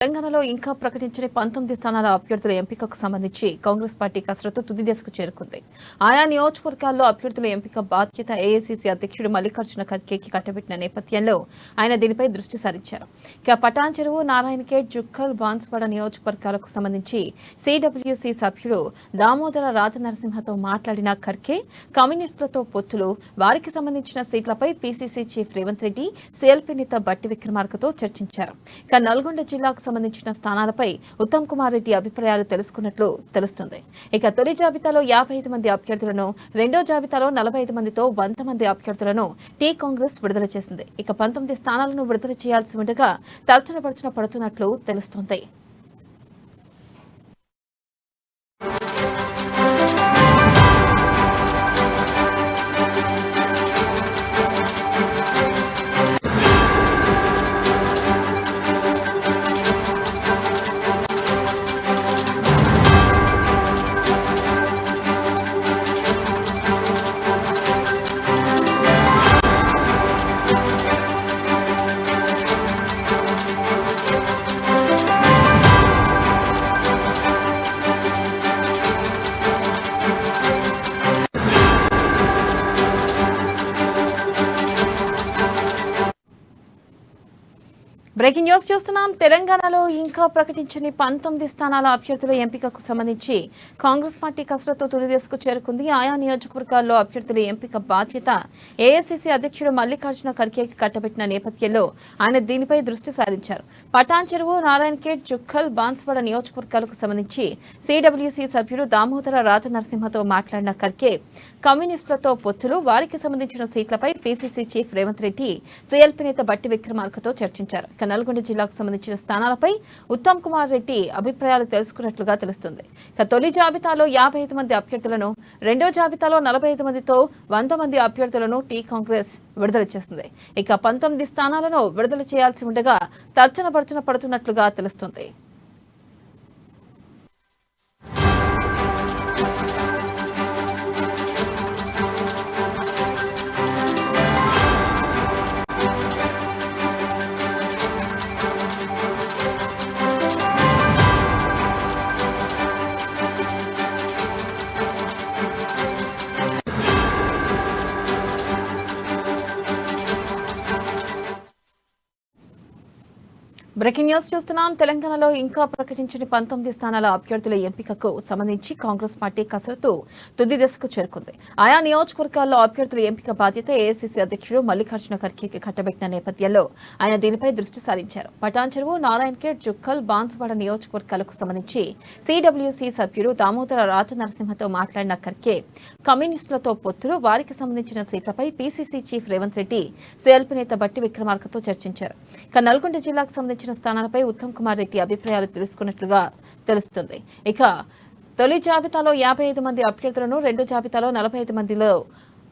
తెలంగాణలో ఇంకా ప్రకటించిన 19 స్థానాల అభ్యర్థుల ఎంపికకు సంబంధించి కాంగ్రెస్ పార్టీ కసరత్తు తుది దశకు చేరుకుంది. ఆయా నియోజకవర్గాల్లో అభ్యర్థుల ఎంపిక బాధ్యత ఏఐసీసీ అధ్యక్షుడు మల్లికార్జున ఖర్గేకి కట్టబెట్టిన నేపథ్యంలో ఆయన దీనిపై దృష్టి సారించారు. ఇక పటాన్ చెరువు, నారాయణఖేడ్, జుక్కల్, బాన్సువాడ నియోజకవర్గాలకు సంబంధించి సిడబ్ల్యూసీ సభ్యుడు దామోదర రాజనరసింహతో మాట్లాడిన ఖర్గే కమ్యూనిస్టులతో పొత్తులు, వారికి సంబంధించిన సీట్లపై PCC chief Revanth Reddy, CLP నేత బట్టి విక్రమార్కతో చర్చించారు. ఇక నల్గొండ జిల్లాకు సంబంధించిన స్థానాలపై ఉత్తమ్ కుమార్ రెడ్డి అభిప్రాయాలు తెలుసుకున్నట్లు తెలుస్తుంది. ఇక తొలి జాబితాలో 55 మంది అభ్యర్థులను, రెండో జాబితాలో 45 మందితో 100 మంది అభ్యర్థులను టీ కాంగ్రెస్ విడుదల చేసింది. ఇక 19 స్థానాలను విడుదల చేయాల్సి ఉండగా తర్జన పడుతున్నట్లు తెలుస్తోంది. బ్రేకింగ్ న్యూస్ చూస్తున్నాం. తెలంగాణలో ఇంకా ప్రకటించని 19 స్థానాల అభ్యర్థుల ఎంపికకు సంబంధించి కాంగ్రెస్ పార్టీ కసరత్తు తుది దశకు చేరుకుంది. ఆయా నియోజకవర్గాల్లో అభ్యర్థుల ఎంపిక బాధ్యత ఏఐసీసీ అధ్యక్షుడు మల్లికార్జున ఖర్గేకి కట్టబెట్టిన నేపథ్యంలో ఆయన దీనిపై దృష్టి సారించారు. పటాన్ చెరువు, నారాయణఖేడ్, జుక్కల్, బాన్సువాడ నియోజకవర్గాలకు సంబంధించి సిడబ్ల్యూసీ సభ్యుడు దామోదర రాజనరసింహతో మాట్లాడిన ఖర్గే కమ్యూనిస్టులతో పొత్తులు, వారికి సంబంధించిన సీట్లపై PCC chief Revanth Reddy, CLP నేత బట్టి విక్రమార్కతో చర్చించారు. నల్గొండ జిల్లాకు సంబంధించిన స్థానాలపై ఉత్తమ్ కుమార్ రెడ్డి అభిప్రాయాలు తెలుసుకున్నట్లుగా తెలుస్తుంది. తొలి జాబితాలో 55 మంది అభ్యర్థులను, రెండో జాబితాలో 45 మందితో 100 మంది అభ్యర్థులను టీ కాంగ్రెస్ విడుదల చేసింది. ఇక 19 స్థానాలను విడుదల చేయాల్సి ఉండగా తర్జన పడుతున్నట్లుగా తెలుస్తుంది. బ్రేకింగ్ న్యూస్ చూస్తున్నాం. తెలంగాణలో ఇంకా ప్రకటించిన 19 స్థానాల అభ్యర్థుల ఎంపికకు సంబంధించి కాంగ్రెస్ పార్టీ కసరత్తు తుది దశకు చేరుకుంది. ఆయా నియోజకవర్గాల్లో అభ్యర్థుల ఎంపిక బాధ్యత ఏఐసీసీ అధ్యక్షుడు మల్లికార్జున ఖర్గేకి కట్టబెట్టిన నేపథ్యంలో ఆయన దీనిపై దృష్టి సారించారు. పటాన్ చెరువు, నారాయణఖేడ్, జుక్కల్, బాన్సువాడ నియోజకవర్గాలకు సంబంధించి సిడబ్ల్యూసీ సభ్యుడు దామోదర రాజనరసింహతో మాట్లాడిన ఖర్గే కమ్యూనిస్టులతో పొత్తులు, వారికి సంబంధించిన సీట్లపై PCC chief Revanth Reddy, CLP నేత బట్టి విక్రమార్కతో చర్చించారు. ఇక నల్గొండ జిల్లాకు సంబంధించిన స్థానాలపై ఉత్తమ్ కుమార్ రెడ్డి అభిప్రాయాలు తెలుసుకున్నట్లుగా తెలుస్తుంది. ఇక తొలి జాబితాలో 55 మంది అభ్యర్థులను, రెండో జాబితాలో 45 మందిలో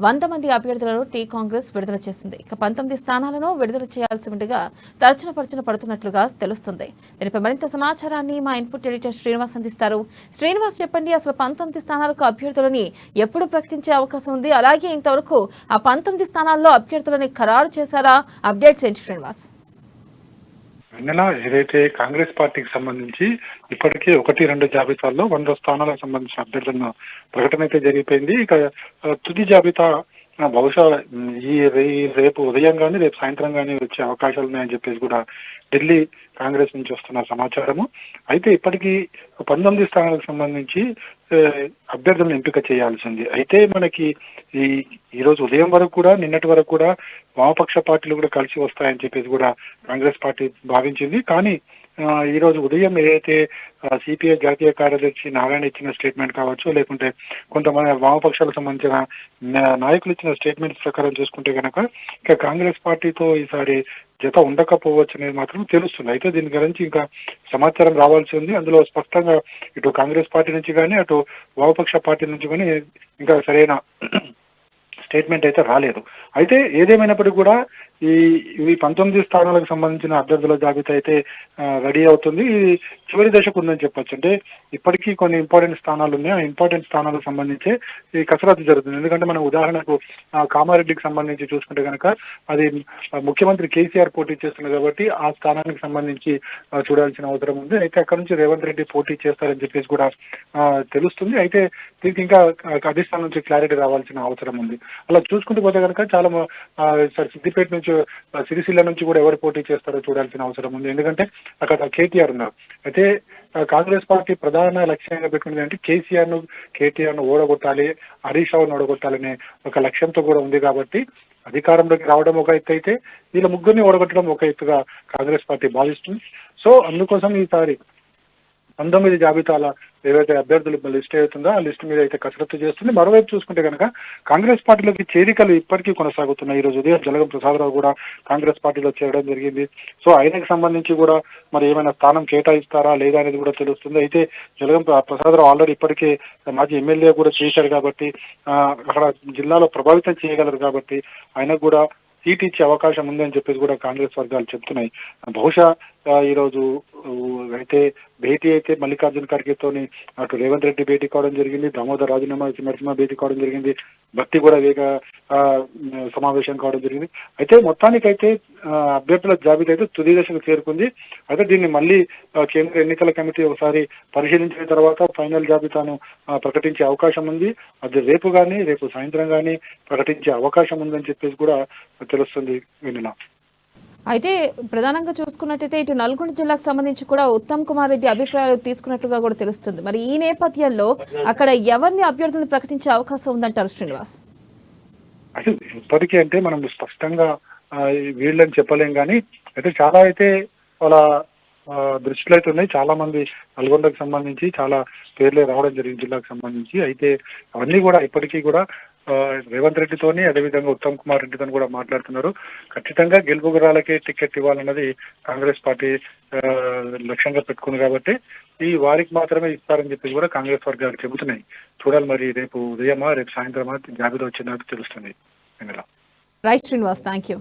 100 మంది అభ్యర్థులను టీ కాంగ్రెస్ విడుదల చేసింది. ఇక 19 స్థానాలను విడుదల చేయాల్సి ఉండగా తర్జన పడుతున్నట్లుగా తెలుస్తుంది. దీనిపై మరింత సమాచారాన్ని మా ఇన్పుట్ ఎడిటర్ శ్రీనివాస్ అందిస్తారు. శ్రీనివాస్, చెప్పండి, అసలు 19 స్థానాలకు అభ్యర్థులని ఎప్పుడు ప్రకటించే అవకాశం ఉంది? అలాగే ఇంతవరకు ఆ 19 స్థానాల్లో అభ్యర్థులని ఖరారు చేశారా? అప్డేట్స్ ఏంటి శ్రీనివాస్? నిన్న ఏదైతే కాంగ్రెస్ పార్టీకి సంబంధించి ఇప్పటికే 1-2 జాబితాల్లో 100 స్థానాలకు సంబంధించిన అభ్యర్థులను ప్రకటన అయితే జరిగిపోయింది. ఇక తుది జాబితా బహుశా రేపు ఉదయం కానీ రేపు సాయంత్రం కానీ వచ్చే అవకాశాలు ఉన్నాయని చెప్పేసి కూడా ఢిల్లీ కాంగ్రెస్ నుంచి వస్తున్న సమాచారము. అయితే ఇప్పటికీ 19 స్థానాలకు సంబంధించి అభ్యర్థులను ఎంపిక చేయాల్సింది. అయితే మనకి ఈ రోజు ఉదయం వరకు కూడా, నిన్నటి వరకు కూడా వామపక్ష పార్టీలు కూడా కలిసి వస్తాయని చెప్పేసి కూడా కాంగ్రెస్ పార్టీ భావించింది. కానీ ఈ రోజు ఉదయం ఏదైతే సిపిఐ జాతీయ కార్యదర్శి నారాయణ ఇచ్చిన స్టేట్మెంట్ కావచ్చు, లేకుంటే కొంతమంది వామపక్షాలకు సంబంధించిన నాయకులు ఇచ్చిన స్టేట్మెంట్స్ ప్రకారం చూసుకుంటే కనుక ఇక కాంగ్రెస్ పార్టీతో ఈసారి జత ఉండకపోవచ్చు అనేది మాత్రం తెలుస్తుంది. అయితే దీని గురించి ఇంకా సమాచారం రావాల్సి ఉంది. అందులో స్పష్టంగా ఇటు కాంగ్రెస్ పార్టీ నుంచి కానీ అటు వామపక్ష పార్టీ నుంచి కానీ ఇంకా సరైన స్టేట్మెంట్ అయితే రాలేదు. అయితే ఏదేమైనప్పటికీ కూడా ఈ ఇవి 19 స్థానాలకు సంబంధించిన అభ్యర్థుల జాబితా అయితే రెడీ అవుతుంది. ఇది చివరి దశకు ఉందని చెప్పొచ్చు. అంటే ఇప్పటికీ కొన్ని ఇంపార్టెంట్ స్థానాలు ఉన్నాయి. ఆ ఇంపార్టెంట్ స్థానాలకు సంబంధించి ఈ కసరత్తు జరుగుతుంది. ఎందుకంటే మనం ఉదాహరణకు కామారెడ్డికి సంబంధించి చూసుకుంటే కనుక అది ముఖ్యమంత్రి కేసీఆర్ పోటీ చేస్తున్నారు కాబట్టి ఆ స్థానానికి సంబంధించి చూడాల్సిన అవసరం ఉంది. అయితే అక్కడ నుంచి రేవంత్ రెడ్డి పోటీ చేస్తారని చెప్పేసి కూడా తెలుస్తుంది. అయితే దీనికి ఇంకా అధిష్టానం నుంచి క్లారిటీ రావాల్సిన అవసరం ఉంది. అలా చూసుకుంటూ పోతే కనుక చాలా సిద్దిపేట నుంచి సిరిసిల్ల నుంచి కూడా ఎవరు పోటీ చేస్తారో చూడాల్సిన అవసరం ఉంది. ఎందుకంటే అక్కడ కేటీఆర్ ఉన్నారు. అయితే కాంగ్రెస్ పార్టీ ప్రధాన లక్ష్యంగా పెట్టుకునేది అంటే కేటీఆర్ ను ఓడగొట్టాలి, హరీష్ రావును ఓడగొట్టాలనే ఒక లక్ష్యంతో కూడా ఉంది. కాబట్టి అధికారంలోకి రావడం ఒక ఎత్తు అయితే వీళ్ళ ముగ్గురిని ఓడగొట్టడం ఒక ఎత్తుగా కాంగ్రెస్ పార్టీ భావిస్తుంది. సో అందుకోసం ఈసారి 19 జాబితాల ఏవైతే అభ్యర్థులు లిస్ట్ అవుతుందో ఆ లిస్ట్ మీద అయితే కసరత్తు చేస్తుంది. మరోవైపు చూసుకుంటే కనుక కాంగ్రెస్ పార్టీలోకి చేరికలు ఇప్పటికీ కొనసాగుతున్నాయి. ఈ రోజు ఉదయం జలగం ప్రసాదరావు కూడా కాంగ్రెస్ పార్టీలో చేరడం జరిగింది. సో ఆయనకు సంబంధించి కూడా మరి ఏమైనా స్థానం కేటాయిస్తారా లేదా అనేది కూడా తెలుస్తుంది. అయితే జలగం ప్రసాదరావు ఆల్రెడీ ఇప్పటికే మాజీ ఎమ్మెల్యే కూడా చేశారు కాబట్టి అక్కడ జిల్లాలో ప్రభావితం చేయగలరు కాబట్టి ఆయనకు కూడా సీట్ ఇచ్చే అవకాశం ఉందని చెప్పేసి కూడా కాంగ్రెస్ వర్గాలు చెప్తున్నాయి. బహుశా ఈరోజు అయితే భేటీ అయితే మల్లికార్జున ఖర్గేతోని అటు రేవంత్ రెడ్డి భేటీ కావడం జరిగింది, దామోదర్ నరసింహ భేటీ కావడం జరిగింది, భర్తీ కూడా సమావేశం కావడం జరిగింది. అయితే మొత్తానికైతే అభ్యర్థుల జాబితా అయితే తుది దశకు చేరుకుంది. అయితే దీన్ని మళ్ళీ కేంద్ర ఎన్నికల కమిటీ ఒకసారి పరిశీలించిన తర్వాత ఫైనల్ జాబితాను ప్రకటించే అవకాశం ఉంది. అది రేపు సాయంత్రం కానీ ప్రకటించే అవకాశం ఉందని చెప్పేసి కూడా తెలుస్తుంది. వినిలా అయితే ప్రధానంగా చూసుకున్నట్టయితే ఇటు నల్గొండ జిల్లాకు సంబంధించి కూడా ఉత్తమ్ కుమార్ రెడ్డి అభిప్రాయాలు తీసుకున్నట్లుగా కూడా తెలుస్తుంది. మరి ఈ నేపథ్యంలో అక్కడ ఎవరిని అభ్యర్థులను ప్రకటించే అవకాశం ఉందంటారు శ్రీనివాస్? అసలు ఇప్పటికీ అంటే మనం స్పష్టంగా వీళ్ళని చెప్పలేం కానీ అయితే చాలా అయితే వాళ్ళ దృష్టిలో అయితే ఉన్నాయి. చాలా మంది నల్గొండకు సంబంధించి చాలా పేర్లే రావడం జరిగింది జిల్లాకు సంబంధించి. అయితే అవన్నీ కూడా ఇప్పటికీ కూడా రేవంత్ రెడ్డితోని అదేవిధంగా ఉత్తమ్ కుమార్ రెడ్డితో కూడా మాట్లాడుతున్నారు. ఖచ్చితంగా గెలుపు గుర్రాలకే టికెట్ ఇవ్వాలన్నది కాంగ్రెస్ పార్టీ లక్ష్యంగా పెట్టుకుంది కాబట్టి ఈ వారికి మాత్రమే ఇస్తారని చెప్పి కూడా కాంగ్రెస్ వర్గాలు చెబుతున్నాయి. చూడాలి మరి రేపు ఉదయమా రేపు సాయంత్రమా జాబితా వచ్చిన తెలుస్తుంది. Right Srinivas, thank you.